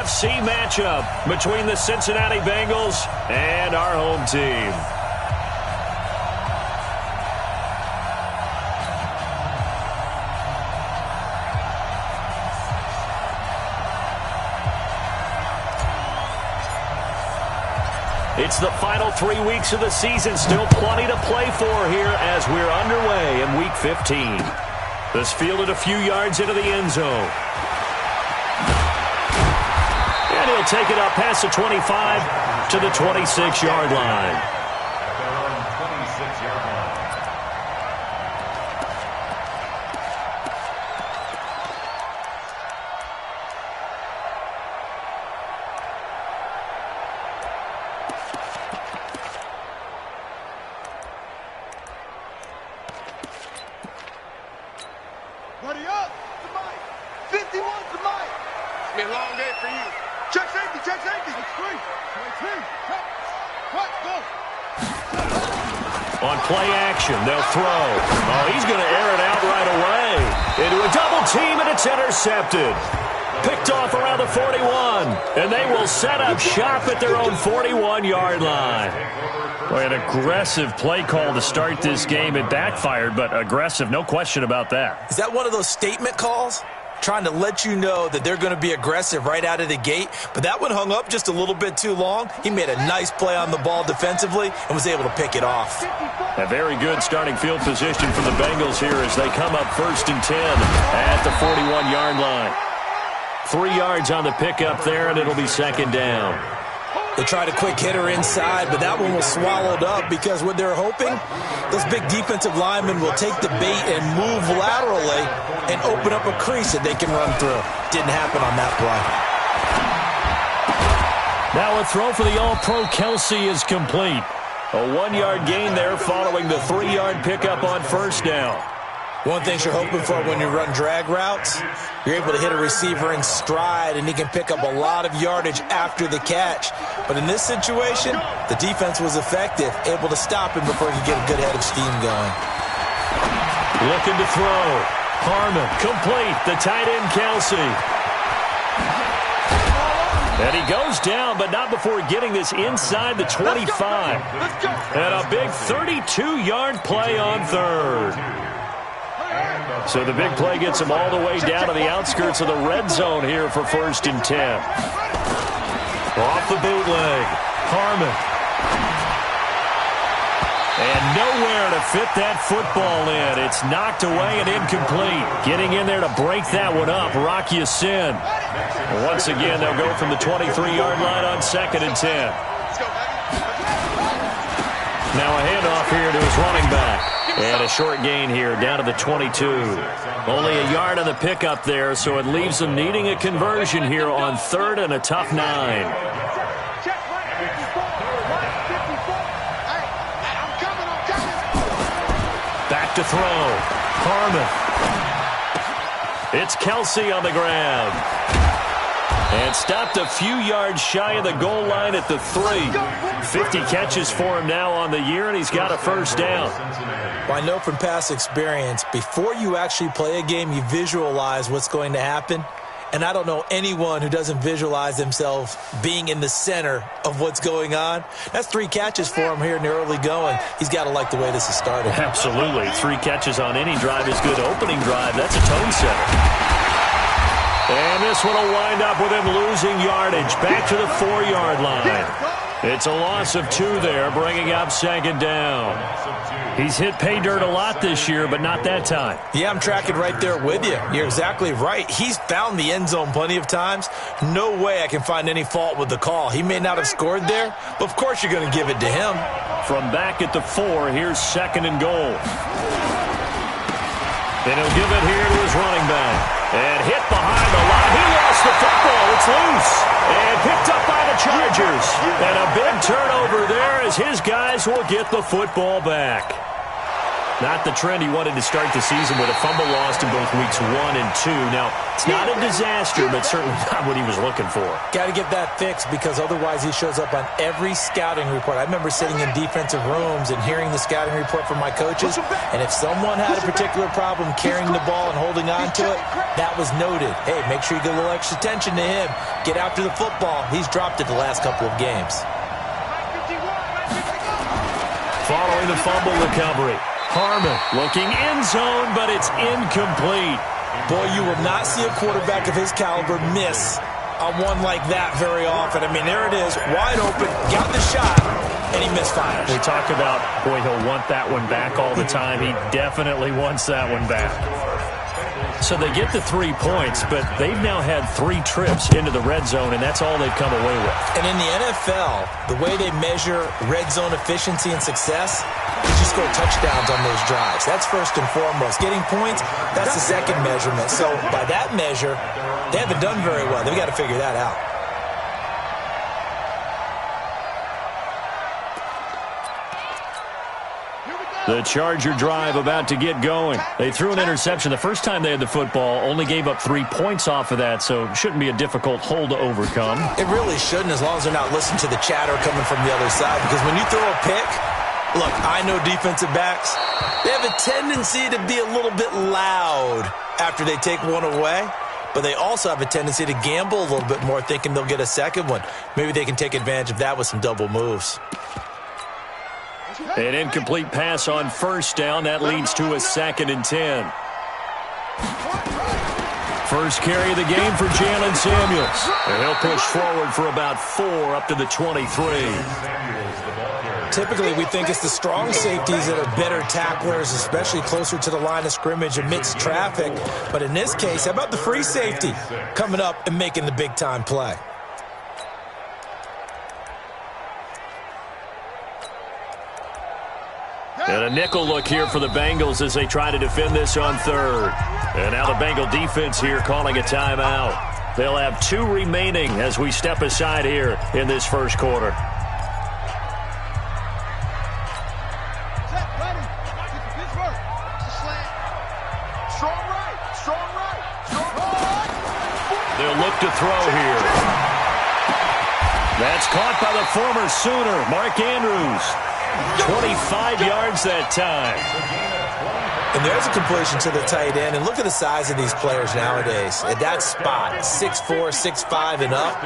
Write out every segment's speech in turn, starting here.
must-see matchup between the Cincinnati Bengals and our home team. It's the final 3 weeks of the season. Still plenty to play for here as we're underway in Week 15. This fielded a few yards into the end zone. And he'll take it up past the 25 to the 26-yard line. Buddy up to Mike. 51 to Mike. It's been a long day for you. Check safety, check safety. It's free. What? Go. On play action, they'll throw. Oh, he's going to air it out right away. Into a double team, and it's intercepted. Picked off around the 41. And they will set up shop at their own 41-yard line. Boy, an aggressive play call to start this game. It backfired, but aggressive, no question about that. Is that one of those statement calls? Trying to let you know that they're going to be aggressive right out of the gate, but that one hung up just a little bit too long. He made a nice play on the ball defensively and was able to pick it off. A very good starting field position for the Bengals here as they come up 1st and 10 at the 41-yard line. 3 yards on the pickup there, and it'll be 2nd down. They tried a quick hitter inside, but that one was swallowed up because what they're hoping, those big defensive linemen will take the bait and move laterally and open up a crease that they can run through. Didn't happen on that play. Now a throw for the All-Pro Kelsey is complete. A 1-yard gain there following the 3-yard pickup on 1st down. One thing you're hoping for when you run drag routes, you're able to hit a receiver in stride, and he can pick up a lot of yardage after the catch. But in this situation, the defense was effective, able to stop him before he could get a good head of steam going. Looking to throw. Harmon, complete. The tight end, Kelsey. And he goes down, but not before getting this inside the 25. And a big 32-yard play on 3rd. So the big play gets him all the way down to the outskirts of the red zone here for 1st and 10. Off the bootleg. Harmon. And nowhere to fit that football in. It's knocked away and incomplete. Getting in there to break that one up, Rocky Sin. Once again, they'll go from the 23-yard line on 2nd and 10. Now a handoff here to his running back. And a short gain here down to the 22. Only a yard on the pickup there, so it leaves them needing a conversion here on 3rd and a tough 9. Back to throw. Harmon. It's Kelsey on the grab. And stopped a few yards shy of the goal line at the 3. 50 catches for him now on the year, and he's got a 1st down. Well, I know from past experience, before you actually play a game, you visualize what's going to happen. And I don't know anyone who doesn't visualize themselves being in the center of what's going on. That's 3 catches for him here in the early going. He's got to like the way this has started. Absolutely. 3 catches on any drive is good. Opening drive, that's a tone setter. And this one will wind up with him losing yardage back to the 4-yard line. It's a loss of 2 there, bringing up 2nd down. He's hit pay dirt a lot this year, but not that time. Yeah, I'm tracking right there with you. You're exactly right. He's found the end zone plenty of times. No way I can find any fault with the call. He may not have scored there, but of course you're going to give it to him. From back at the 4, here's 2nd and goal. And he'll give it here to his running back. And hit behind the line. He lost the football. It's loose. And picked up by the Chargers. And a big turnover there as his guys will get the football back. Not the trend he wanted to start the season with a fumble lost in both weeks 1 and 2. Now, it's not a disaster, but certainly not what he was looking for. Got to get that fixed because otherwise he shows up on every scouting report. I remember sitting in defensive rooms and hearing the scouting report from my coaches, and if someone had a particular problem carrying the ball and holding on to it, that was noted. Hey, make sure you get a little extra attention to him. Get after the football. He's dropped it the last couple of games. Following the fumble recovery, Harmon looking end zone, but it's incomplete. Boy, you will not see a quarterback of his caliber miss on one like that very often. I mean, there it is, wide open, got the shot, and he misfires. We talk about, boy, he'll want that one back all the time. He definitely wants that one back. So they get the 3 points, but they've now had 3 trips into the red zone, and that's all they've come away with. And in the NFL, the way they measure red zone efficiency and success is you score touchdowns on those drives. That's first and foremost. Getting points, that's the second measurement. So by that measure, they haven't done very well. They've got to figure that out. The Charger drive about to get going. They threw an interception the first time they had the football, only gave up 3 points off of that, so it shouldn't be a difficult hole to overcome. It really shouldn't, as long as they're not listening to the chatter coming from the other side, because when you throw a pick, look, I know defensive backs, they have a tendency to be a little bit loud after they take one away, but they also have a tendency to gamble a little bit more, thinking they'll get a second one. Maybe they can take advantage of that with some double moves. An incomplete pass on first down. That leads to a 2nd and 10. First carry of the game for Jalen Samuels. And he'll push forward for about 4 up to the 23. Typically, we think it's the strong safeties that are better tacklers, especially closer to the line of scrimmage amidst traffic. But in this case, how about the free safety coming up and making the big-time play? And a nickel look here for the Bengals as they try to defend this on 3rd. And now the Bengal defense here calling a timeout. They'll have 2 remaining as we step aside here in this first quarter. They'll look to throw here. That's caught by the former Sooner, Mark Andrews. 25 yards that time. And there's a completion to the tight end. And look at the size of these players nowadays. At that spot, 6'4", 6'5", and up.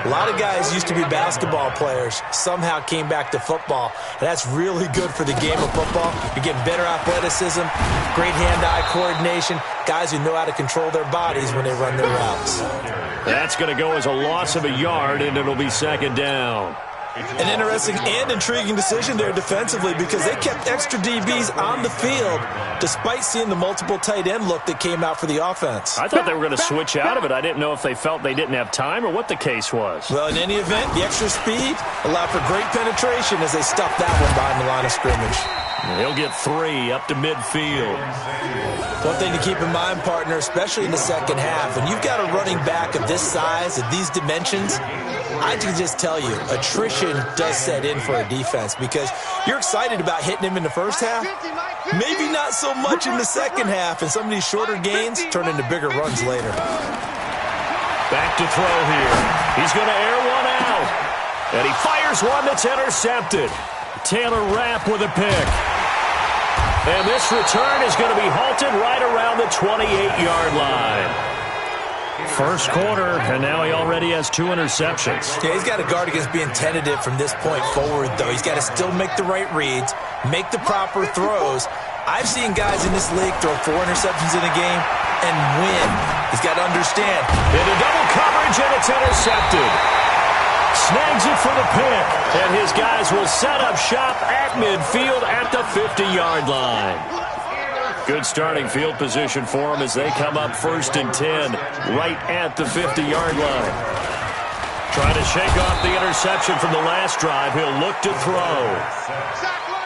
A lot of guys used to be basketball players, somehow came back to football. And that's really good for the game of football. You're getting better athleticism, great hand-eye coordination, guys who know how to control their bodies when they run their routes. That's going to go as a loss of a yard, and it'll be 2nd down. An interesting and intriguing decision there defensively, because they kept extra DBs on the field despite seeing the multiple tight end look that came out for the offense. I thought they were going to switch out of it. I didn't know if they felt they didn't have time or what the case was. Well, in any event, the extra speed allowed for great penetration as they stuffed that one behind the line of scrimmage. He'll get 3 up to midfield. One thing to keep in mind, partner, especially in the second half, when you've got a running back of this size, of these dimensions, I can just tell you, attrition does set in for a defense, because you're excited about hitting him in the first half, maybe not so much in the second half, and some of these shorter gains turn into bigger runs later. Back to throw here. He's going to air one out, and he fires one that's intercepted. Taylor Rapp with a pick. And this return is going to be halted right around the 28-yard line. First quarter, and now he already has 2 interceptions. Yeah, he's got to guard against being tentative from this point forward, though. He's got to still make the right reads, make the proper throws. I've seen guys in this league throw 4 interceptions in a game and win. He's got to understand. Into double coverage, and it's intercepted. Snags it for the pick, and his guys will set up shop at midfield at the 50-yard line. Good starting field position for them as they come up 1st and 10 right at the 50-yard line. Trying to shake off the interception from the last drive. He'll look to throw.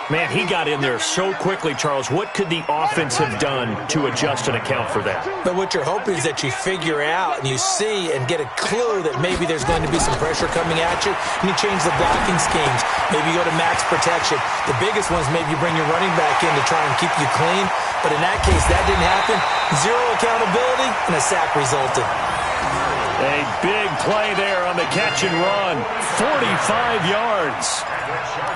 Man, he got in there so quickly, Charles. What could the offense have done to adjust and account for that? But what you're hoping is that you figure out and you see and get a clue that maybe there's going to be some pressure coming at you, and you change the blocking schemes. Maybe you go to max protection. The biggest one is maybe you bring your running back in to try and keep you clean. But in that case, that didn't happen. Zero accountability, and a sack resulted. A big play there on the catch and run. 45 yards.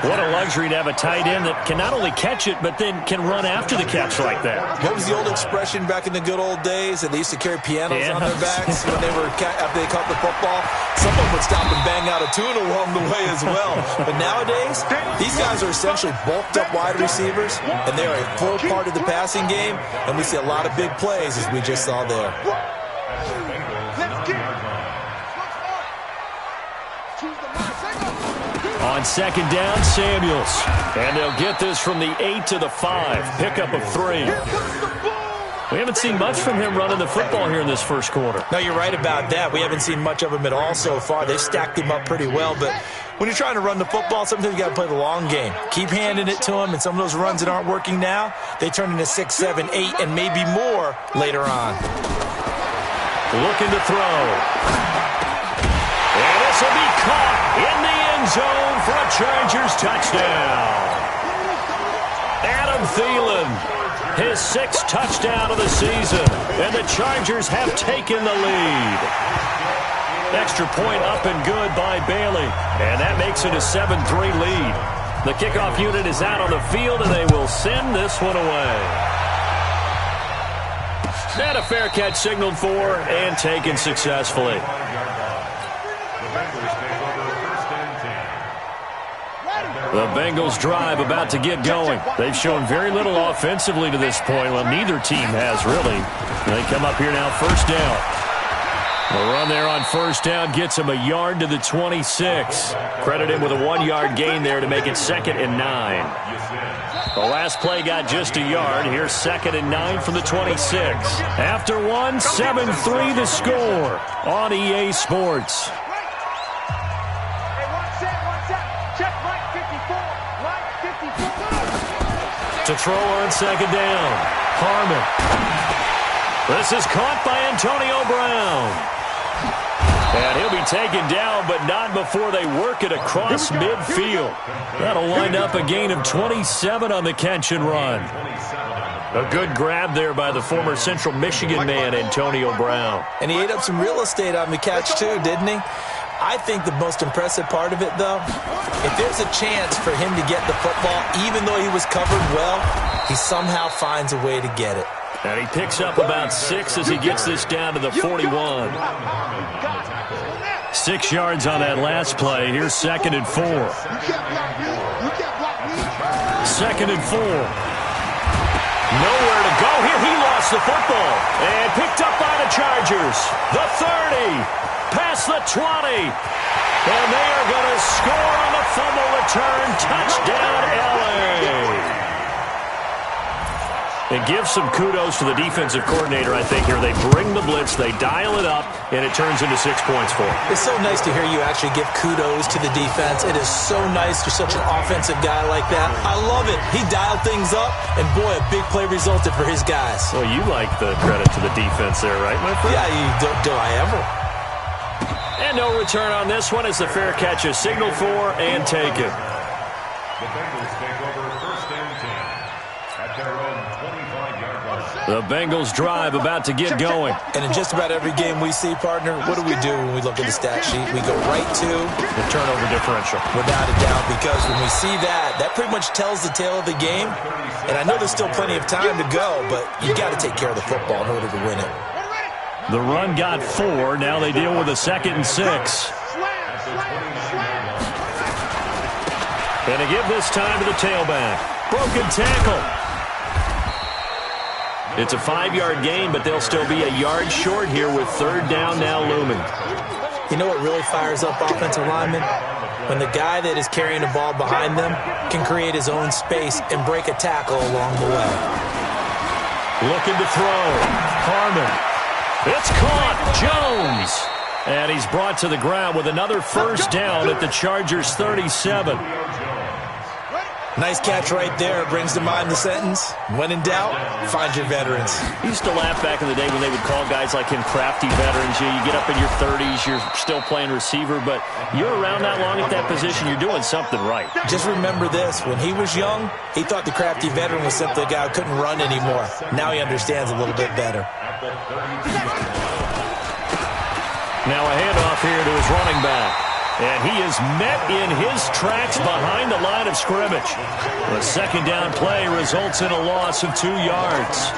What a luxury to have a tight end that can not only catch it, but then can run after the catch like that. What was the old expression back in the good old days that they used to carry pianos on their backs when they were after they caught the football? Someone would stop and bang out a tune along the way as well. But nowadays, these guys are essentially bulked up wide receivers, and they are a full part of the passing game, and we see a lot of big plays as we just saw there. On second down, Samuels. And they'll get this from the 8 to the 5. Pickup of 3. We haven't seen much from him running the football here in this first quarter. No, you're right about that. We haven't seen much of him at all so far. They've stacked him up pretty well. But when you're trying to run the football, sometimes you got to play the long game. Keep handing it to him, and some of those runs that aren't working now, they turn into 6, 7, 8, and maybe more later on. Looking to throw. And this will be caught in the end zone for a Chargers touchdown. Adam Thielen, his 6th touchdown of the season, and the Chargers have taken the lead. Extra point up and good by Bailey, and that makes it a 7-3 lead. The kickoff unit is out on the field, and they will send this one away. And a fair catch signaled for and taken successfully. The Bengals drive about to get going. They've shown very little offensively to this point. Well, neither team has, really. They come up here now, first down. The run there on first down gets him a yard to the 26. Credit him with a 1-yard gain there to make it 2nd and 9. The last play got just a yard. Here's 2nd and 9 from the 26. After one, 7-3 the score on EA Sports. To throw on second down. Harmon. This is caught by Antonio Brown. And he'll be taken down, but not before they work it across midfield. That'll wind up a gain of 27 on the catch and run. A good grab there by the former Central Michigan man, Antonio Brown. And he ate up some real estate on the catch, too, didn't he? I think the most impressive part of it, though, if there's a chance for him to get the football, even though he was covered well, he somehow finds a way to get it. And he picks up about 6 as he gets this down to the 41. 6 yards on that last play. Here's 2nd and 4. 2nd and 4. Nowhere to go here. He lost the football. And picked up by the Chargers. The 30. Past the 20. And they are going to score on the fumble return. Touchdown, LA. And give some kudos to the defensive coordinator, I think, here. They bring the blitz, they dial it up, and it turns into 6 points for them. It's so nice to hear you actually give kudos to the defense. It is so nice you're such an offensive guy like that. I love it. He dialed things up, and boy, a big play resulted for his guys. Well, you like the credit to the defense there, right, my friend? Yeah, do I ever? And no return on this one as the fair catch is signaled for and taken. The Bengals take over 1st and 10 at their own 25-yard line. The Bengals drive about to get going. And in just about every game we see, partner, what do we do when we look at the stat sheet? We go right to the turnover differential. Without a doubt, because when we see that, that pretty much tells the tale of the game. And I know there's still plenty of time to go, but you got to take care of the football in order to win it. The run got 4. Now they deal with a 2nd and 6. And to give this time to the tailback. Broken tackle. It's a 5-yard gain, but they'll still be a yard short here with 3rd down now looming. You know what really fires up offensive linemen? When the guy that is carrying the ball behind them can create his own space and break a tackle along the way. Looking to throw. Harmon. It's caught. Jones. And he's brought to the ground with another first down at the Chargers' 37. Nice catch right there. Brings to mind the sentence, when in doubt, find your veterans. I used to laugh back in the day when they would call guys like him crafty veterans. You get up in your 30s, you're still playing receiver, but you're around that long at that position, you're doing something right. Just remember this. When he was young, he thought the crafty veteran was simply a guy who couldn't run anymore. Now he understands a little bit better. Now a handoff here to his running back. And he is met in his tracks behind the line of scrimmage. The second down play results in a loss of 2 yards.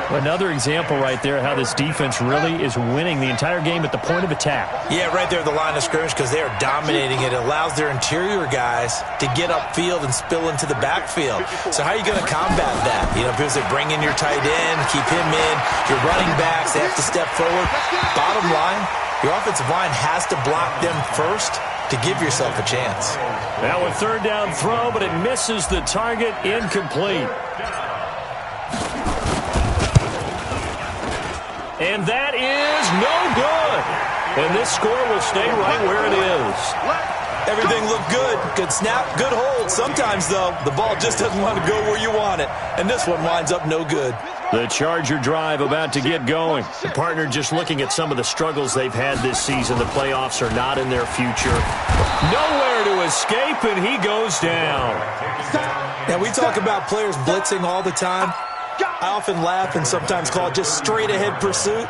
Another example right there how this defense really is winning the entire game at the point of attack. Yeah, right there at the line of scrimmage because they are dominating it. It allows their interior guys to get upfield and spill into the backfield. So how are you going to combat that? You know, because they bring in your tight end, keep him in. Your running backs, they have to step forward. Bottom line, your offensive line has to block them first to give yourself a chance. Now a third down throw, but it misses the target, incomplete. And that is no good. And this score will stay right where it is. Everything looked good. Good snap, good hold. Sometimes, though, the ball just doesn't want to go where you want it. And this one winds up no good. The Charger drive about to get going. The partner just looking at some of the struggles they've had this season. The playoffs are not in their future. Nowhere to escape, and he goes down. Now, we talk about players blitzing all the time. I often laugh and sometimes call it just straight-ahead pursuit.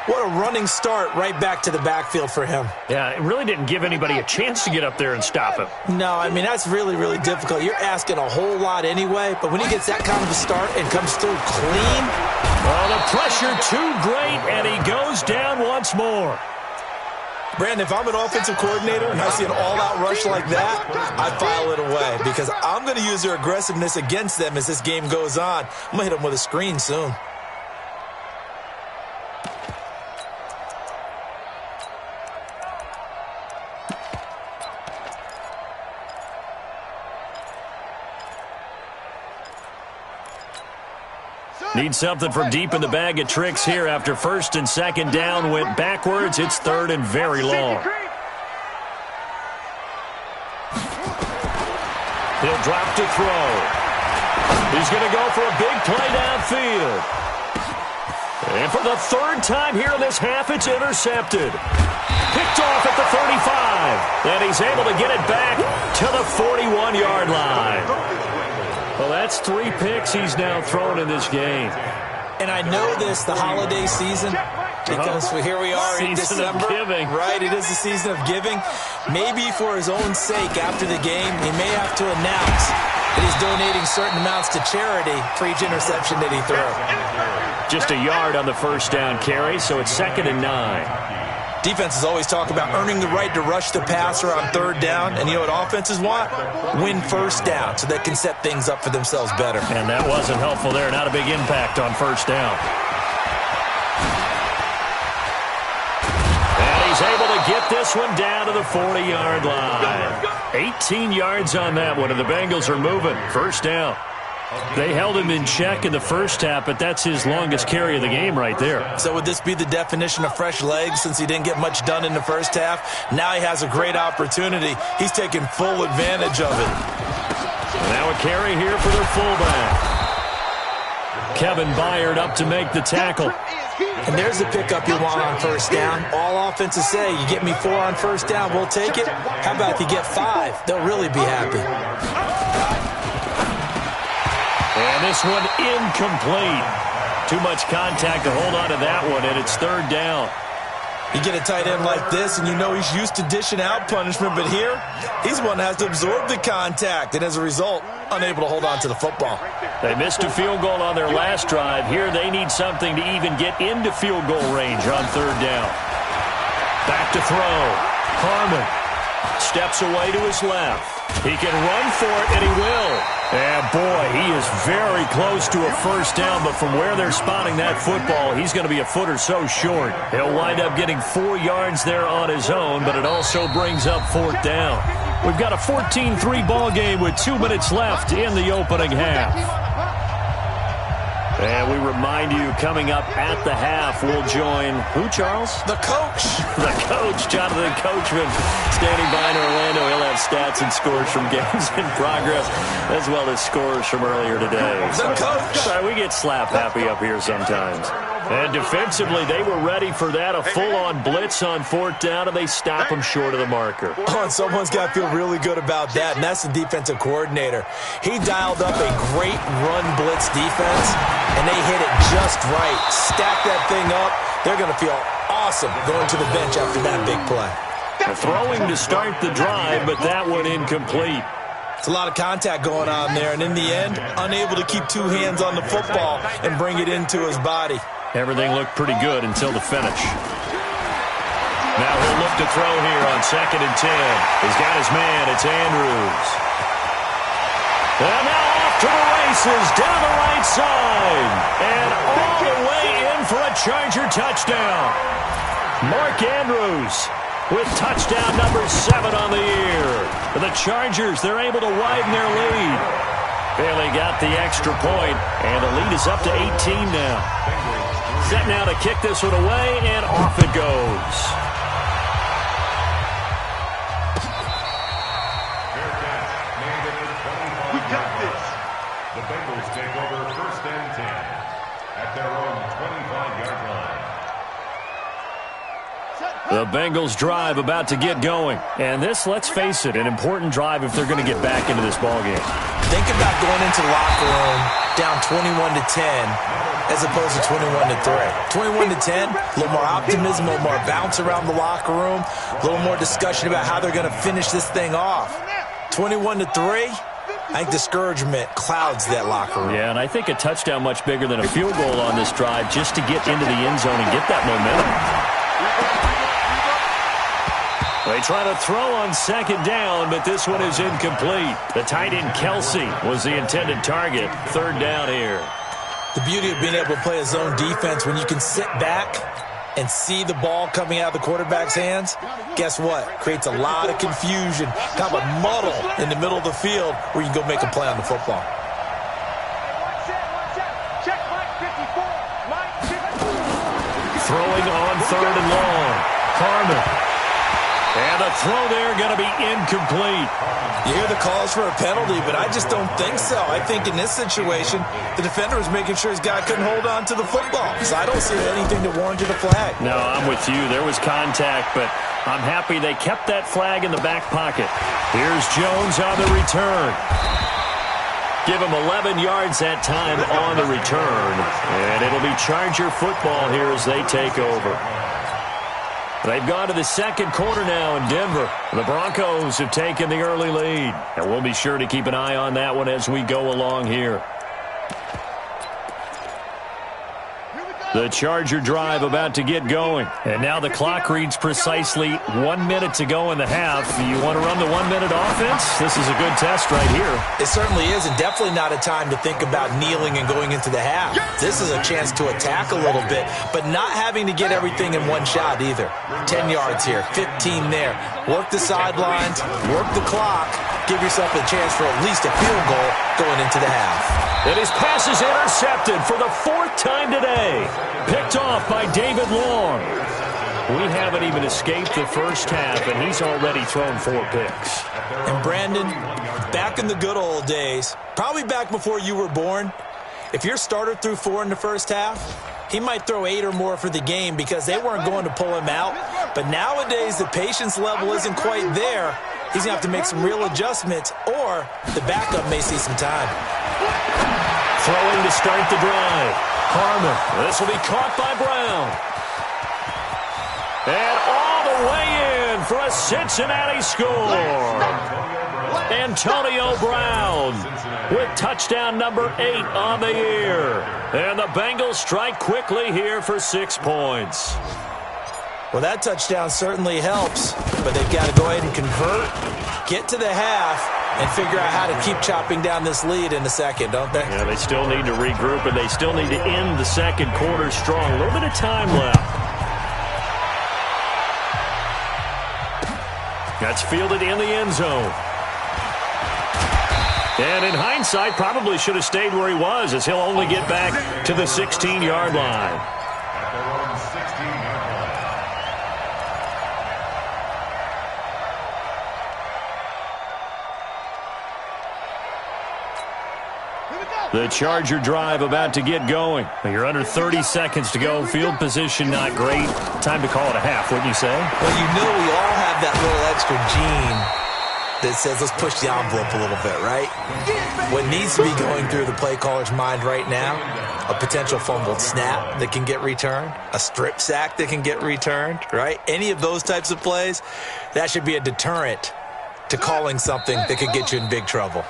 What a running start right back to the backfield for him. Yeah, it really didn't give anybody a chance to get up there and stop him. No, I mean, that's really, really difficult. You're asking a whole lot anyway, but when he gets that kind of a start and comes through clean. Oh, the pressure too great, and he goes down once more. Brandon, if I'm an offensive coordinator and I see an all-out rush like that, I file it away because I'm going to use their aggressiveness against them as this game goes on. I'm going to hit them with a screen soon. Need something from deep in the bag of tricks here after first and second down went backwards. It's third and very long. He'll drop to throw. He's going to go for a big play downfield. And for the third time here in this half, it's intercepted. Picked off at the 35. And he's able to get it back to the 41-yard line. Well, that's 3 picks he's now thrown in this game. And I know this, the holiday season, because here we are in December. Right, it is the season of giving. Maybe for his own sake after the game, he may have to announce that he's donating certain amounts to charity for each interception that he threw. Just a yard on the first down carry, so it's 2nd and 9. Defenses always talk about earning the right to rush the passer on third down. And you know what offenses want? Win first down so they can set things up for themselves better. And that wasn't helpful there. Not a big impact on first down. And he's able to get this one down to the 40-yard line. 18 yards on that one, and the Bengals are moving. First down. They held him in check in the first half, but that's his longest carry of the game right there. So would this be the definition of fresh legs since he didn't get much done in the first half? Now he has a great opportunity. He's taking full advantage of it. Now a carry here for their fullback. Kevin Byard up to make the tackle. And there's the pickup you want on first down. All offenses say, you get me 4 on first down, we'll take it. How about if you get 5? They'll really be happy. And this one incomplete. Too much contact to hold on to that one, and it's third down. You get a tight end like this, and you know he's used to dishing out punishment, but here, he's the one that has to absorb the contact, and as a result, unable to hold on to the football. They missed a field goal on their last drive. Here, they need something to even get into field goal range on third down. Back to throw. Harmon steps away to his left. He can run for it, and he will. And, boy, he is very close to a first down, but from where they're spotting that football, he's going to be a foot or so short. He'll wind up getting 4 yards there on his own, but it also brings up 4th down. We've got a 14-3 ball game with 2 minutes left in the opening half. And we remind you, coming up at the half, we'll join who, Charles? The coach. The coach, Jonathan Coachman, standing by in Orlando. He'll have stats and scores from games in progress, as well as scores from earlier today. The coach. Sorry, we get slap happy up here sometimes. And defensively, they were ready for that, a full-on blitz on 4th down, and they stop them short of the marker. Oh, and someone's got to feel really good about that, and that's the defensive coordinator. He dialed up a great run blitz defense, and they hit it just right. Stack that thing up. They're going to feel awesome going to the bench after that big play. Throwing to start the drive, but that one incomplete. It's a lot of contact going on there, and in the end, unable to keep two hands on the football and bring it into his body. Everything looked pretty good until the finish. Now he'll look to throw here on 2nd and 10. He's got his man. It's Andrews. And now off to the races down the right side. And all the way in for a Charger touchdown. Mark Andrews with touchdown number 7 on the year. For the Chargers, they're able to widen their lead. Bailey got the extra point, and the lead is up to 18 now. Set now to kick this one away, and off it goes. We got this. The Bengals take over 1st and 10 at their own 25-yard line. The Bengals drive about to get going. And this, let's face it, an important drive if they're going to get back into this ballgame. Think about going into the locker room down 21-10 as opposed to 21-3. 21-10, a little more optimism, a little more bounce around the locker room, a little more discussion about how they're going to finish this thing off. 21-3, I think discouragement clouds that locker room. Yeah, and I think a touchdown much bigger than a field goal on this drive just to get into the end zone and get that momentum. They try to throw on 2nd down, but this one is incomplete. The tight end Kelsey was the intended target. 3rd down here. The beauty of being able to play a zone defense when you can sit back and see the ball coming out of the quarterback's hands, guess what? Creates a lot of confusion, kind of a muddle in the middle of the field where you can go make a play on the football. Throwing on 3rd and long. Carmen. And the throw there going to be incomplete. You hear the calls for a penalty, but I just don't think so. I think in this situation, the defender was making sure his guy couldn't hold on to the football. So I don't see anything to warrant a flag. No, I'm with you. There was contact, but I'm happy they kept that flag in the back pocket. Here's Jones on the return. Give him 11 yards that time on the return. And it'll be Charger football here as they take over. They've gone to the 2nd quarter now in Denver. The Broncos have taken the early lead. And we'll be sure to keep an eye on that one as we go along here. The Charger drive about to get going. And now the clock reads precisely 1 minute to go in the half. You want to run the 1 minute offense? This is a good test right here. It certainly is, and definitely not a time to think about kneeling and going into the half. This is a chance to attack a little bit, but not having to get everything in one shot either. 10 yards here, 15 there. Work the sidelines, work the clock. Give yourself a chance for at least a field goal going into the half. And his pass is intercepted for the 4th time today. Picked off by David Long. We haven't even escaped the first half, and he's already thrown 4 picks. And Brandon, back in the good old days, probably back before you were born, if your starter threw 4 in the first half, he might throw 8 or more for the game because they weren't going to pull him out. But nowadays, the patience level isn't quite there. He's going to have to make some real adjustments, or the backup may see some time. Throwing to start the drive. Harmon. This will be caught by Brown. And all the way in for a Cincinnati score. Antonio Brown with touchdown number 8 on the year. And the Bengals strike quickly here for 6 points. Well, that touchdown certainly helps, but they've got to go ahead and convert, get to the half, and figure out how to keep chopping down this lead in the second, don't they? Yeah, they still need to regroup, and they still need to end the second quarter strong. A little bit of time left. That's fielded in the end zone. And in hindsight, probably should have stayed where he was, as he'll only get back to the 16-yard line. At their own 16-yard line. The Charger drive about to get going. You're under 30 seconds to go. Field position not great. Time to call it a half, wouldn't you say? Well, you know we all have that little extra gene that says let's push the envelope a little bit, right? What needs to be going through the play caller's mind right now, a potential fumbled snap that can get returned, a strip sack that can get returned, right? Any of those types of plays, that should be a deterrent to calling something that could get you in big trouble.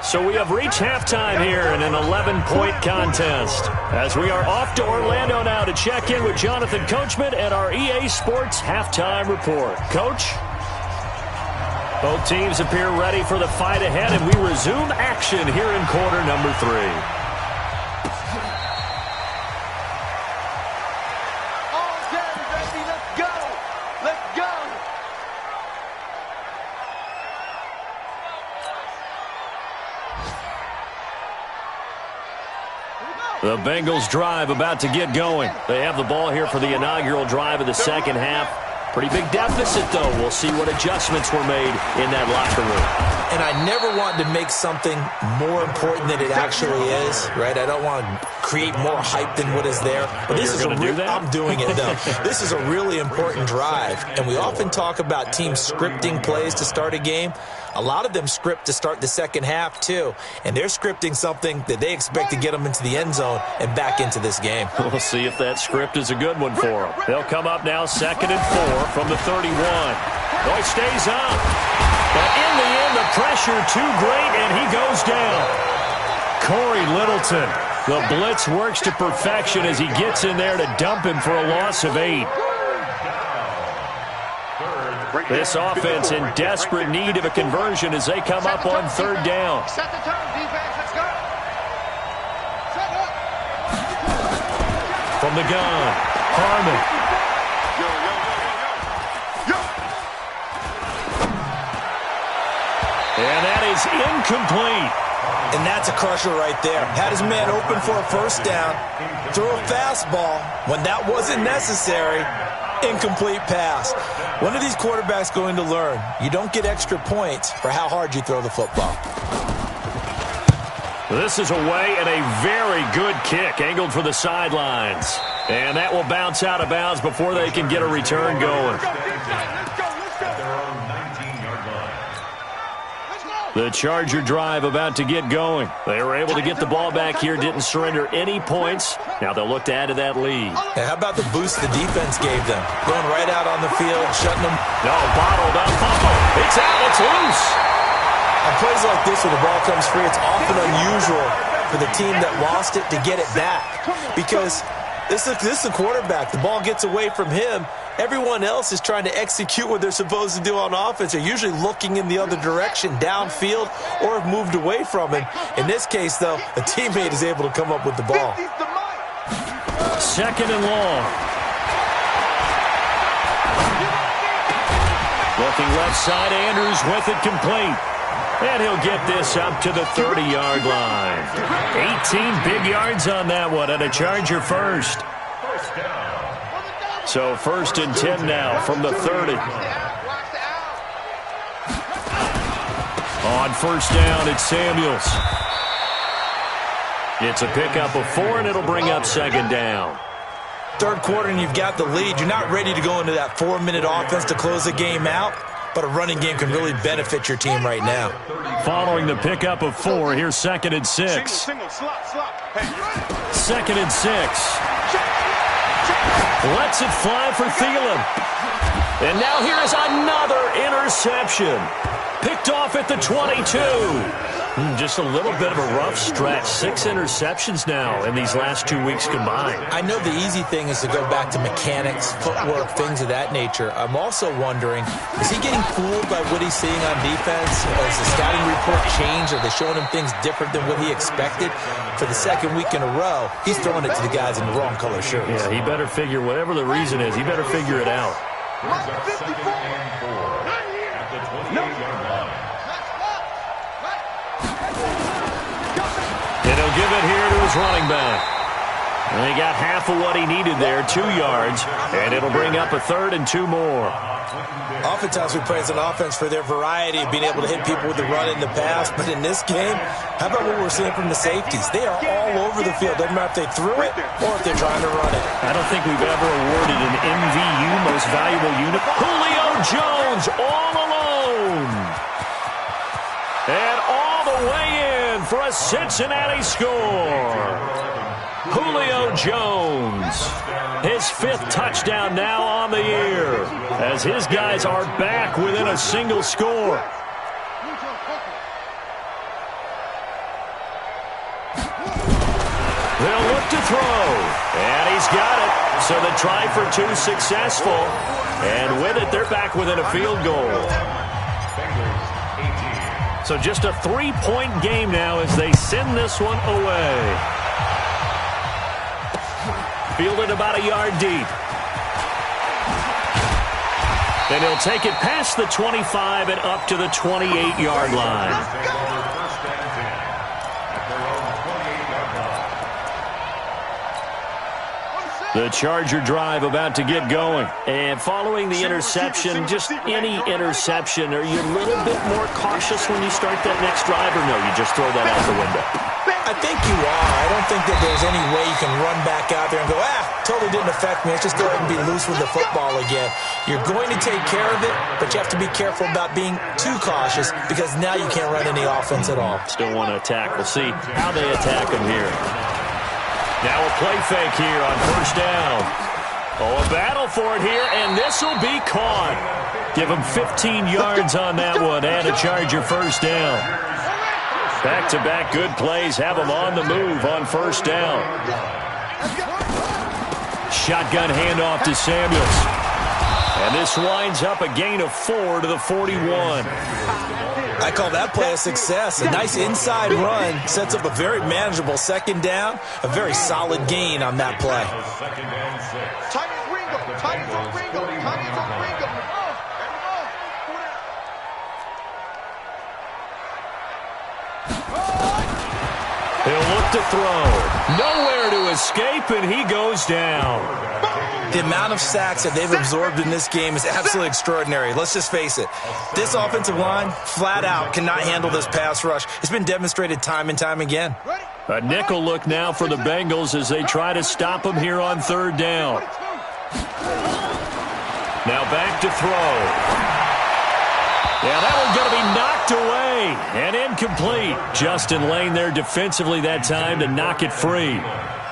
So we have reached halftime here in an 11-point contest, as we are off to Orlando now to check in with Jonathan Coachman and our EA Sports Halftime Report. Coach? Both teams appear ready for the fight ahead, and we resume action here in quarter number 3. All day, baby, let's go! Let's go! The Bengals drive about to get going. They have the ball here for the inaugural drive of the second half. Pretty big deficit, though. We'll see what adjustments were made in that locker room. And I never want to make something more important than it actually is, right? I don't want to create more hype than what is there. But this is I'm doing it, though. This is a really important drive. And we often talk about teams scripting plays to start a game. A lot of them script to start the second half, too. And they're scripting something that they expect to get them into the end zone and back into this game. We'll see if that script is a good one for them. They'll come up now 2nd and 4 from the 31. Boy stays up. But in the end, the pressure too great, and he goes down. Corey Littleton. The blitz works to perfection as he gets in there to dump him for a loss of 8. This offense in desperate need of a conversion as they come up on 3rd down. Set the tone, defense, let's go! Set up! From the gun, Harmon. And that is incomplete. And that's a crusher right there. Had his man open for a first down, threw a fastball when that wasn't necessary. Incomplete pass. When are these quarterbacks going to learn? You don't get extra points for how hard you throw the football. This is away and a very good kick angled for the sidelines. And that will bounce out of bounds before they can get a return going. The Charger drive about to get going. They were able to get the ball back here, didn't surrender any points. Now they'll look to add to that lead. And how about the boost the defense gave them? Going right out on the field, shutting them. No, bottled up. It's out. It's loose. On plays like this where the ball comes free, it's often unusual for the team that lost it to get it back. Because this is the quarterback. The ball gets away from him. Everyone else is trying to execute what they're supposed to do on offense. They're usually looking in the other direction, downfield, or have moved away from him. In this case, though, a teammate is able to come up with the ball. 2nd and long. Looking left side, Andrews with it complete. And he'll get this up to the 30-yard line. 18 big yards on that one, and a Charger first. So 1st and 10 now from the 30. On 1st down, it's Samuels. It's a pickup of 4, and it'll bring up 2nd down. 3rd quarter, and you've got the lead. You're not ready to go into that 4-minute offense to close the game out, but a running game can really benefit your team right now. Following the pickup of 4, here's 2nd and 6. 2nd and 6. Lets it fly for Thielen. And now here is another interception. Picked off at the 22. Just a little bit of a rough stretch. 6 interceptions now in these last 2 weeks combined. I know the easy thing is to go back to mechanics, footwork, things of that nature. I'm also wondering, is he getting fooled by what he's seeing on defense? Has the scouting report changed? Are they showing him things different than what he expected? For the 2nd week in a row, he's throwing it to the guys in the wrong color shirts. Yeah, he better figure, whatever the reason is, he better figure it out. At the 28-yard line. He'll give it here to his running back. And he got half of what he needed there, 2 yards, and it'll bring up a 3rd and 2 more. Oftentimes we praise an offense for their variety of being able to hit people with the run in the pass, but in this game, how about what we're seeing from the safeties? They are all over the field. Doesn't matter if they threw it or if they're trying to run it. I don't think we've ever awarded an MVU, Most Valuable Unit. Julio Jones all alone. And all the way in for a Cincinnati score. Julio Jones, his 5th touchdown now on the year, as his guys are back within a single score. They'll look to throw, and he's got it. So the try for 2 successful, and with it, they're back within a field goal. So just a 3-point game now as they send this one away. Fielded about a yard deep. Then he'll take it past the 25 and up to the 28-yard line. The Charger drive about to get going. And following the interception, just any interception, are you a little bit more cautious when you start that next drive, or no, you just throw that out the window? I think you are. I don't think that there's any way you can run back out there and go, totally didn't affect me. Let's just go ahead and be loose with the football again. You're going to take care of it, but you have to be careful about being too cautious because now you can't run any offense at all. Still want to attack. We'll see how they attack him here. Now a play fake here on 1st down. Oh, a battle for it here, and this will be caught. Give him 15 yards on that one and a Charger 1st down. Back-to-back good plays have him on the move on 1st down. Shotgun handoff to Samuels. And this winds up a gain of 4 to the 41. I call that play a success. A nice inside run sets up a very manageable 2nd down. A very solid gain on that play. He'll look to throw. Nowhere to escape, and he goes down. The amount of sacks that they've absorbed in this game is absolutely extraordinary. Let's just face it. This offensive line, flat out, cannot handle this pass rush. It's been demonstrated time and time again. A nickel look now for the Bengals as they try to stop him here on 3rd down. Now back to throw. Yeah, that one's going to be knocked away and incomplete. Justin Lane there defensively that time to knock it free.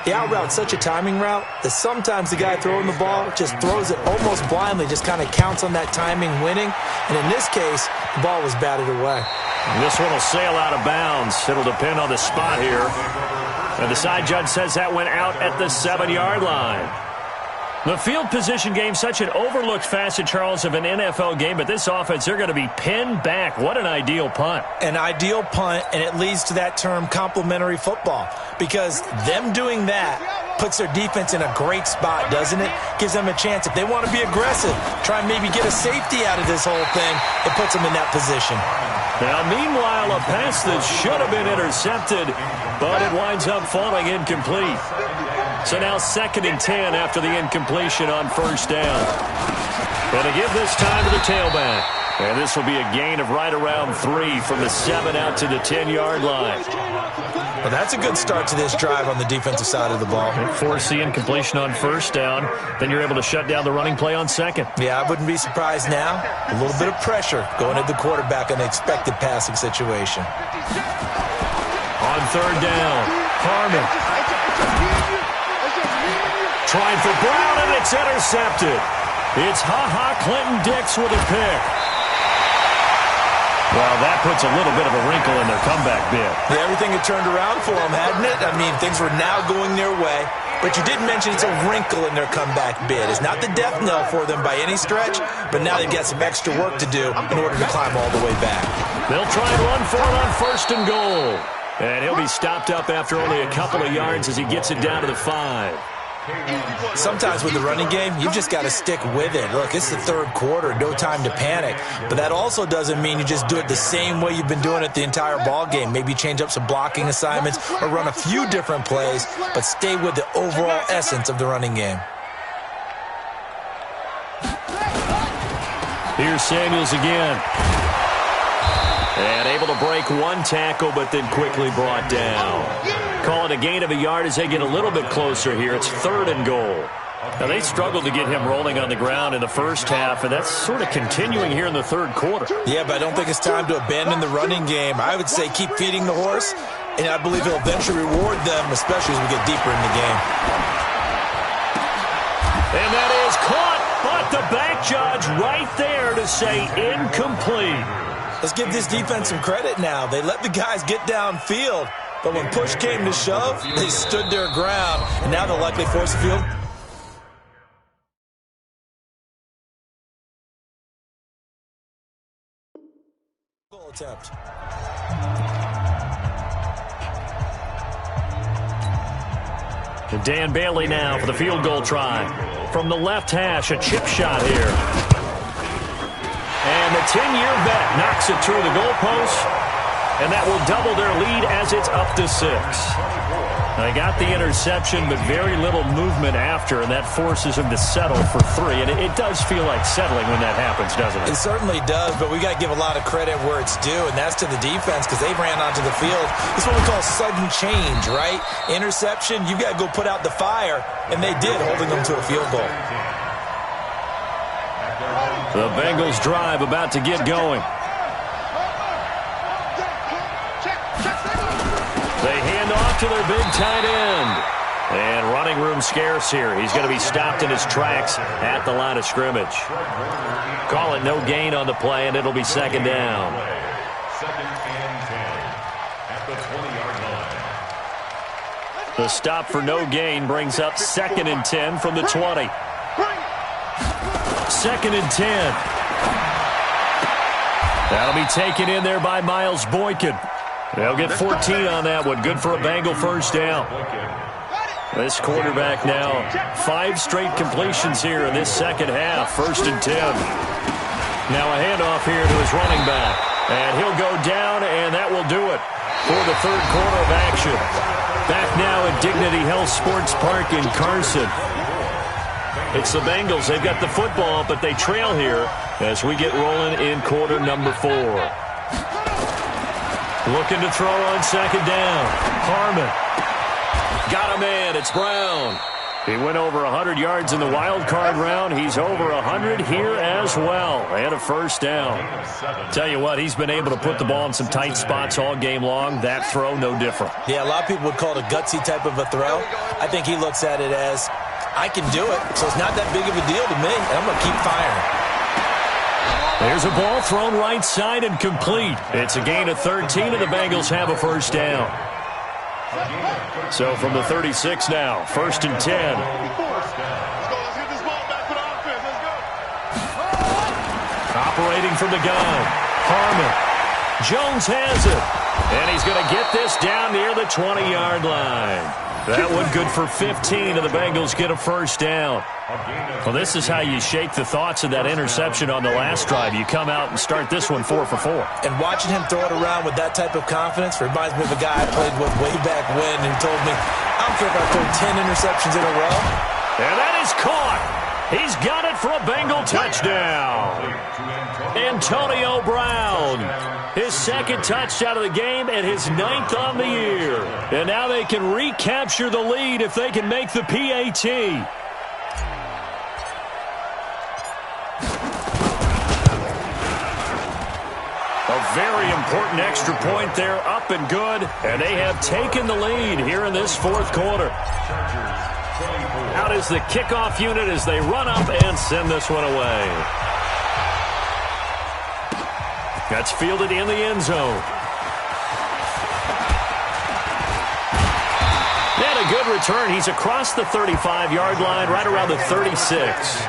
The out route's such a timing route that sometimes the guy throwing the ball just throws it almost blindly, just kind of counts on that timing winning. And in this case, the ball was batted away. And this one will sail out of bounds. It'll depend on the spot here. And the side judge says that went out at the 7-yard line. The field position game, such an overlooked facet, Charles, of an NFL game, but this offense, they're going to be pinned back. What an ideal punt. An ideal punt, and it leads to that term complementary football, because them doing that puts their defense in a great spot, doesn't it? Gives them a chance. If they want to be aggressive, try and maybe get a safety out of this whole thing, it puts them in that position. Now, meanwhile, a pass that should have been intercepted, but it winds up falling incomplete. So now 2nd and 10 after the incompletion on 1st down. And to give this time to the tailback. And this will be a gain of right around 3 from the 7 out to the 10-yard line. Well, that's a good start to this drive on the defensive side of the ball. Force the incompletion on 1st down. Then you're able to shut down the running play on 2nd. Yeah, I wouldn't be surprised now. A little bit of pressure going at the quarterback on the expected passing situation. On 3rd down, Harmon. Trying for Brown, and it's intercepted. It's Clinton-Dix with a pick. Well, that puts a little bit of a wrinkle in their comeback bid. Yeah, everything had turned around for them, hadn't it? I mean, things were now going their way. But you did mention it's a wrinkle in their comeback bid. It's not the death knell for them by any stretch, but now they've got some extra work to do in order to climb all the way back. They'll try and run for it on 1st and goal. And he'll be stopped up after only a couple of yards as he gets it down to the 5. Sometimes with the running game, you've just got to stick with it. Look, it's the third quarter, no time to panic. But that also doesn't mean you just do it the same way you've been doing it the entire ball game. Maybe change up some blocking assignments or run a few different plays, but stay with the overall essence of the running game. Here's Samuels again. And able to break one tackle, but then quickly brought down. Call it a gain of a yard as they get a little bit closer here. It's 3rd and goal. Now, they struggled to get him rolling on the ground in the first half, and that's sort of continuing here in the third quarter. Yeah, but I don't think it's time to abandon the running game. I would say keep feeding the horse, and I believe he'll eventually reward them, especially as we get deeper in the game. And that is caught, but the back judge right there to say incomplete. Let's give this defense some credit now. They let the guys get downfield, but when push came to shove, they stood their ground, and now they'll likely force the field. Goal attempt. And Dan Bailey now for the field goal try. From the left hash, a chip shot here. And the 10-year vet knocks it through the goalpost, and that will double their lead as it's up to 6. They got the interception, but very little movement after, and that forces them to settle for 3. And it does feel like settling when that happens, doesn't it? It certainly does, but we got to give a lot of credit where it's due, and that's to the defense because they ran onto the field. This is what we call sudden change, right? Interception, you've got to go put out the fire, and they did, holding them to a field goal. The Bengals drive about to get going. They hand off to their big tight end. And running room scarce here. He's going to be stopped in his tracks at the line of scrimmage. Call it no gain on the play, and it'll be 2nd down. 2nd and 10 at the 20-yard line. The stop for no gain brings up 2nd and 10 from the 20. 2nd and 10. That'll be taken in there by Miles Boykin. They'll get 14 on that one. Good for a Bengal first down. This quarterback now, 5 straight completions here in this second half. 1st and 10. Now a handoff here to his running back. And he'll go down, and that will do it for the third quarter of action. Back now at Dignity Health Sports Park in Carson. It's the Bengals. They've got the football, but they trail here as we get rolling in quarter number 4. Looking to throw on 2nd down. Harmon. Got a man. It's Brown. He went over 100 yards in the wild card round. He's over 100 here as well. And a first down. Tell you what, he's been able to put the ball in some tight spots all game long. That throw, no different. Yeah, a lot of people would call it a gutsy type of a throw. I think he looks at it as, I can do it, so it's not that big of a deal to me, and I'm going to keep firing. There's a ball thrown right side and complete. It's a gain of 13, and the Bengals have a first down. So from the 36 now, 1st and 10. Operating from the gun, Harmon. Jones has it, and he's going to get this down near the 20-yard line. That one good for 15, and the Bengals get a first down. Well, this is how you shake the thoughts of that interception on the last drive. You come out and start this one 4 for 4. And watching him throw it around with that type of confidence reminds me of a guy I played with way back when who told me, I don't care if I throw 10 interceptions in a row. And that is caught. He's got it for a Bengal touchdown. Antonio Brown. His 2nd touchdown of the game and his 9th on the year. And now they can recapture the lead if they can make the PAT. A very important extra point there, up and good. And they have taken the lead here in this 4th quarter. Out is the kickoff unit as they run up and send this one away. That's fielded in the end zone. And a good return. He's across the 35-yard line, right around the 36.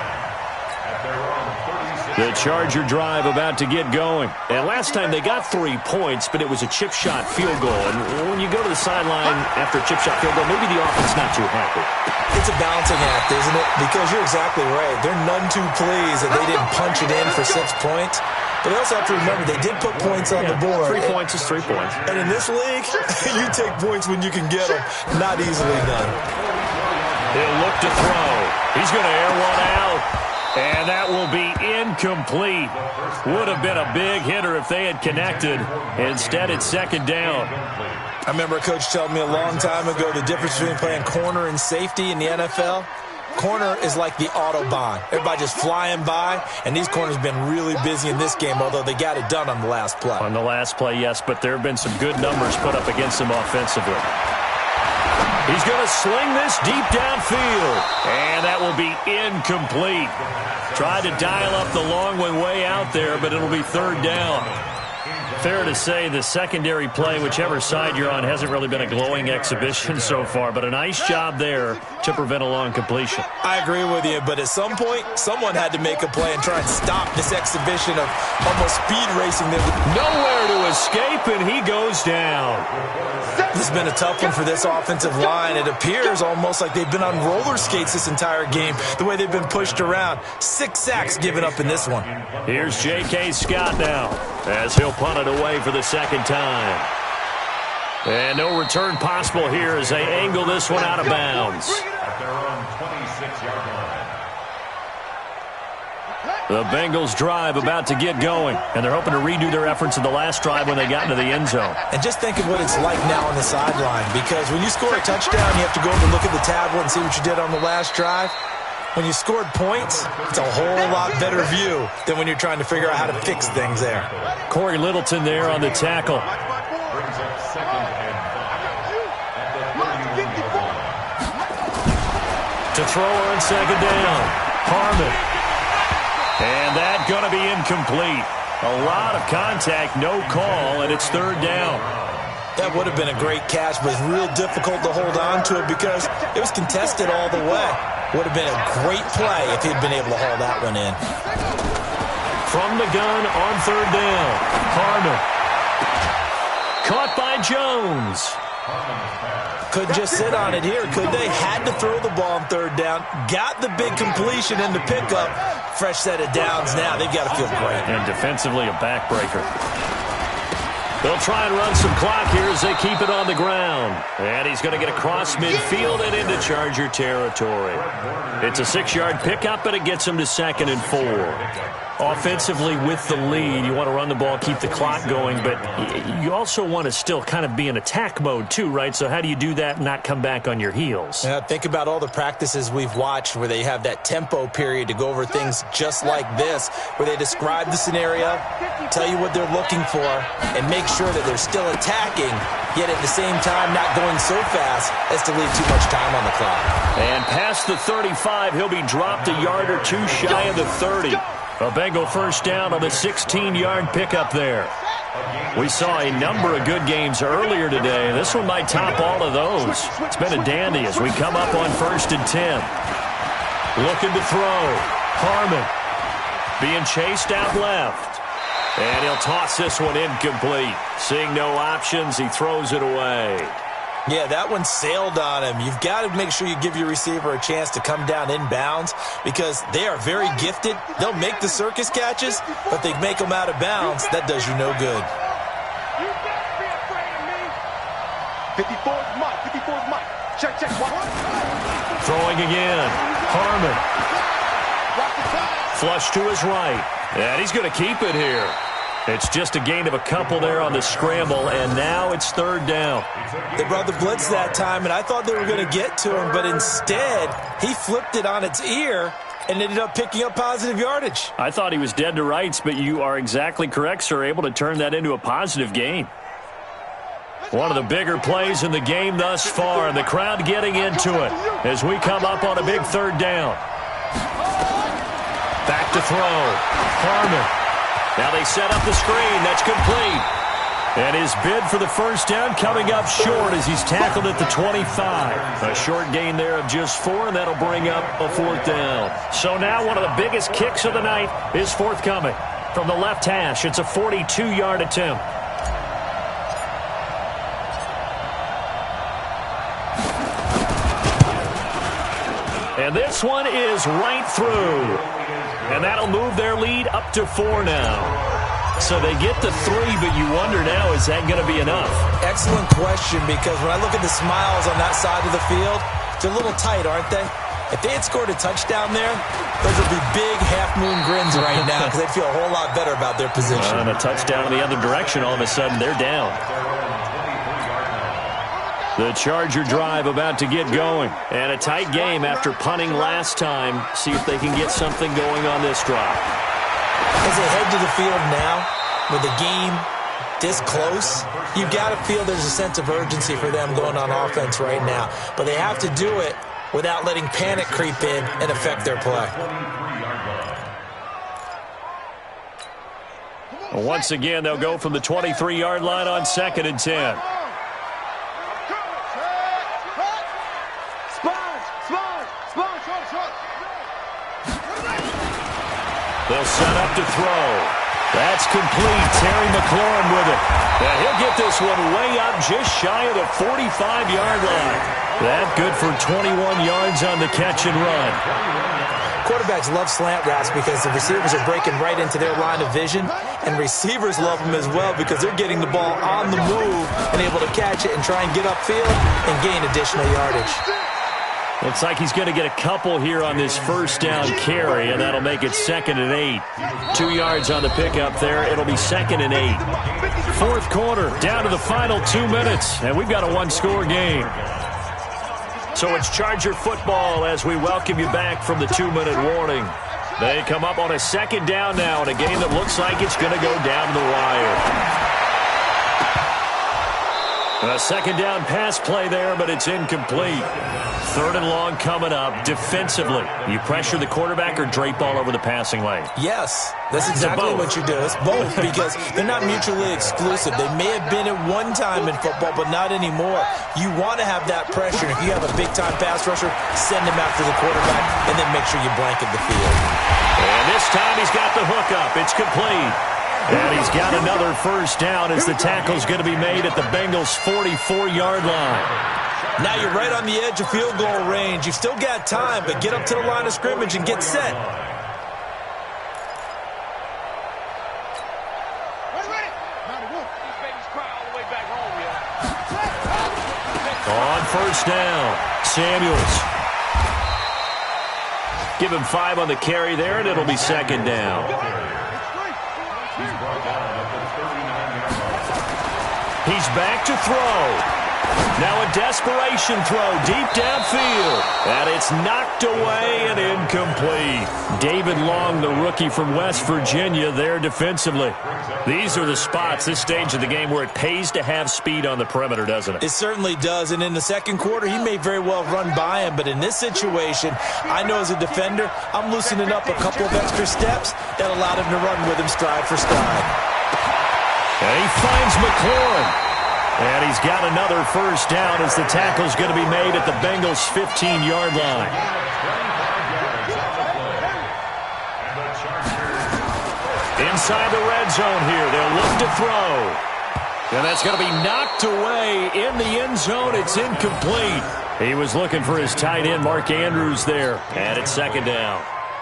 The Charger drive about to get going. And last time they got 3 points, but it was a chip shot field goal. And when you go to the sideline after a chip shot field goal, maybe the offense not too happy. It's a balancing act, isn't it? Because you're exactly right. They're none too pleased that they didn't punch it in for 6 points. But they also have to remember they did put points on the board. 3 points is 3 points. And in this league, you take points when you can get them. Not easily done. He'll look to throw. He's going to air one out. And that will be incomplete. Would have been a big hitter if they had connected. Instead, it's second down. I remember a coach telling me a long time ago the difference between playing corner and safety in the NFL. Corner is like the Autobahn. Everybody just flying by, and these corners have been really busy in this game, although they got it done on the last play. On the last play, yes, but there have been some good numbers put up against them offensively. He's going to sling this deep downfield, and that will be incomplete. Tried to dial up the long one way out there, but it'll be third down. Fair to say the secondary play, whichever side you're on, hasn't really been a glowing exhibition so far, but a nice job there to prevent a long completion. I agree with you, but at some point, someone had to make a play and try and stop this exhibition of almost speed racing. Nowhere to escape, and he goes down. This has been a tough one for this offensive line. It appears almost like they've been on roller skates this entire game, the way they've been pushed around. 6 sacks given up in this one. Here's J.K. Scott now, as he'll punt it away for the second time. And no return possible here as they angle this one out of bounds. At their own 26-yard line. The Bengals drive about to get going, and they're hoping to redo their efforts in the last drive when they got into the end zone. And just think of what it's like now on the sideline, because when you score a touchdown, you have to go over and look at the tablet and see what you did on the last drive. When you scored points, it's a whole lot better view than when you're trying to figure out how to fix things there. Corey Littleton there on the tackle. Brings up 2nd and 5 at the 31-yard line. To throw on second down, Harmon. And that's going to be incomplete. A lot of contact, no call, and it's third down. That would have been a great catch, but it's real difficult to hold on to it because it was contested all the way. Would have been a great play if he'd been able to haul that one in. From the gun on third down, Harmon. Caught by Jones. Couldn't just sit on it here, could they? Had to throw the ball on third down. Got the big completion in the pickup. Fresh set of downs now. They've got to feel great. And defensively, a backbreaker. They'll try and run some clock here as they keep it on the ground. And he's going to get across midfield and into Charger territory. It's a 6-yard pickup, but it gets him to 2nd and 4. Offensively with the lead, you want to run the ball, keep the clock going, but you also want to still kind of be in attack mode too, right? So how do you do that and not come back on your heels? Yeah, think about all the practices we've watched where they have that tempo period to go over things just like this, where they describe the scenario, tell you what they're looking for, and make sure that they're still attacking, yet at the same time not going so fast as to leave too much time on the clock. And past the 35, he'll be dropped a yard or two shy of the 30. A Bengal first down on the 16-yard pickup there. We saw a number of good games earlier today. This one might top all of those. It's been a dandy as we come up on 1st and 10. Looking to throw. Harmon being chased out left. And he'll toss this one incomplete. Seeing no options, he throws it away. Yeah, that one sailed on him. You've got to make sure you give your receiver a chance to come down inbounds because they are very gifted. They'll make the circus catches, but they make them out of bounds. That does you no good. 54's Mike. 54's Mike. Check. Throwing again. Harmon. Flush to his right. And he's going to keep it here. It's just a gain of a couple there on the scramble, and now it's third down. They brought the blitz that time, and I thought they were going to get to him, but instead he flipped it on its ear and ended up picking up positive yardage. I thought he was dead to rights, but you are exactly correct, sir, able to turn that into a positive gain. One of the bigger plays in the game thus far, and the crowd getting into it as we come up on a big third down. Back to throw. Harmon. Now they set up the screen. That's complete. And his bid for the first down coming up short as he's tackled at the 25. A short gain there of just 4, and that'll bring up a 4th down. So now one of the biggest kicks of the night is forthcoming. From the left hash, it's a 42-yard attempt. And this one is right through. And that'll move their lead up to 4 now. So they get to 3, but you wonder now, is that going to be enough? Excellent question, because when I look at the smiles on that side of the field, they're a little tight, aren't they? If they had scored a touchdown there, those would be big half-moon grins right now because they'd feel a whole lot better about their position. And a touchdown in the other direction, all of a sudden they're down. The Charger drive about to get going. And a tight game after punting last time. See if they can get something going on this drive. As they head to the field now, with the game this close, you've got to feel there's a sense of urgency for them going on offense right now. But they have to do it without letting panic creep in and affect their play. Once again, they'll go from the 23-yard line on 2nd and 10. They'll set up to throw. That's complete. Terry McLaurin with it. And he'll get this one way up just shy of the 45-yard line. That good for 21 yards on the catch and run. Quarterbacks love slant routes because the receivers are breaking right into their line of vision, and receivers love them as well because they're getting the ball on the move and able to catch it and try and get upfield and gain additional yardage. Looks like he's going to get a couple here on this first down carry, and that'll make it 2nd and 8. 2 yards on the pickup there. It'll be 2nd and 8. Fourth quarter, down to the final 2 minutes, and we've got a one-score game. So it's Charger football as we welcome you back from the 2-minute warning. They come up on a 2nd down now in a game that looks like it's going to go down to the wire. A 2nd down pass play there, but it's incomplete. 3rd and long coming up. Defensively, you pressure the quarterback or drape all over the passing lane? Yes, that's exactly what you do. It's both because they're not mutually exclusive. They may have been at one time in football, but not anymore. You want to have that pressure. If you have a big-time pass rusher, send him after the quarterback, and then make sure you blanket the field. And this time he's got the hook up. It's complete. And he's got another first down as the tackle's going to be made at the Bengals' 44-yard line. Now you're right on the edge of field goal range. You've still got time, but get up to the line of scrimmage and get set. On first down, Samuels. Give him 5 on the carry there, and it'll be 2nd down. He's back to throw. Now a desperation throw deep downfield. And it's knocked away and incomplete. David Long, the rookie from West Virginia, there defensively. These are the spots, this stage of the game, where it pays to have speed on the perimeter, doesn't it? It certainly does. And in the second quarter, he may very well run by him. But in this situation, I know as a defender, I'm loosening up a couple of extra steps that allowed him to run with him stride for stride. And he finds McLaurin. And he's got another first down as the tackle's going to be made at the Bengals' 15-yard line. Inside the red zone here. They'll look to throw. And that's going to be knocked away in the end zone. It's incomplete. He was looking for his tight end, Mark Andrews, there. And it's 2nd down.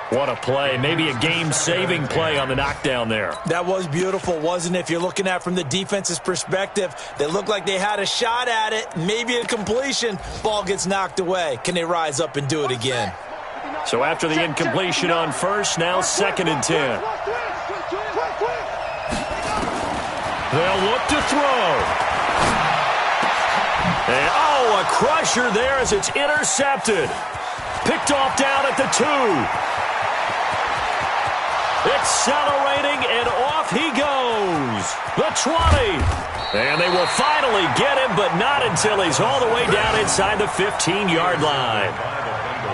What a play. Maybe a game-saving play on the knockdown there. That was beautiful, wasn't it? If you're looking at it from the defense's perspective, they looked like they had a shot at it. Maybe a completion. Ball gets knocked away. Can they rise up and do it again? So after the incompletion on first, now 2nd and 10. They'll look to throw. And, a crusher there as it's intercepted. Picked off down at the 2. Accelerating, and off he goes. The 20. And they will finally get him, but not until he's all the way down inside the 15-yard line.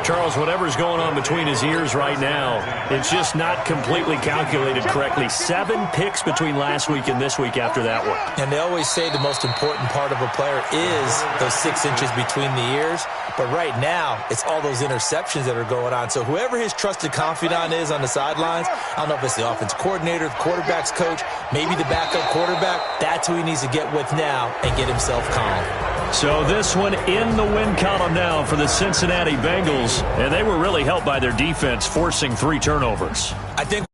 Charles, whatever's going on between his ears right now, it's just not completely calculated correctly. 7 picks between last week and this week after that one. And they always say the most important part of a player is those 6 inches between the ears. But right now, it's all those interceptions that are going on. So whoever his trusted confidant is on the sidelines, I don't know if it's the offense coordinator, the quarterback's coach, maybe the backup quarterback, that's who he needs to get with now and get himself calm. So this one in the win column now for the Cincinnati Bengals, and they were really helped by their defense forcing 3 turnovers. I think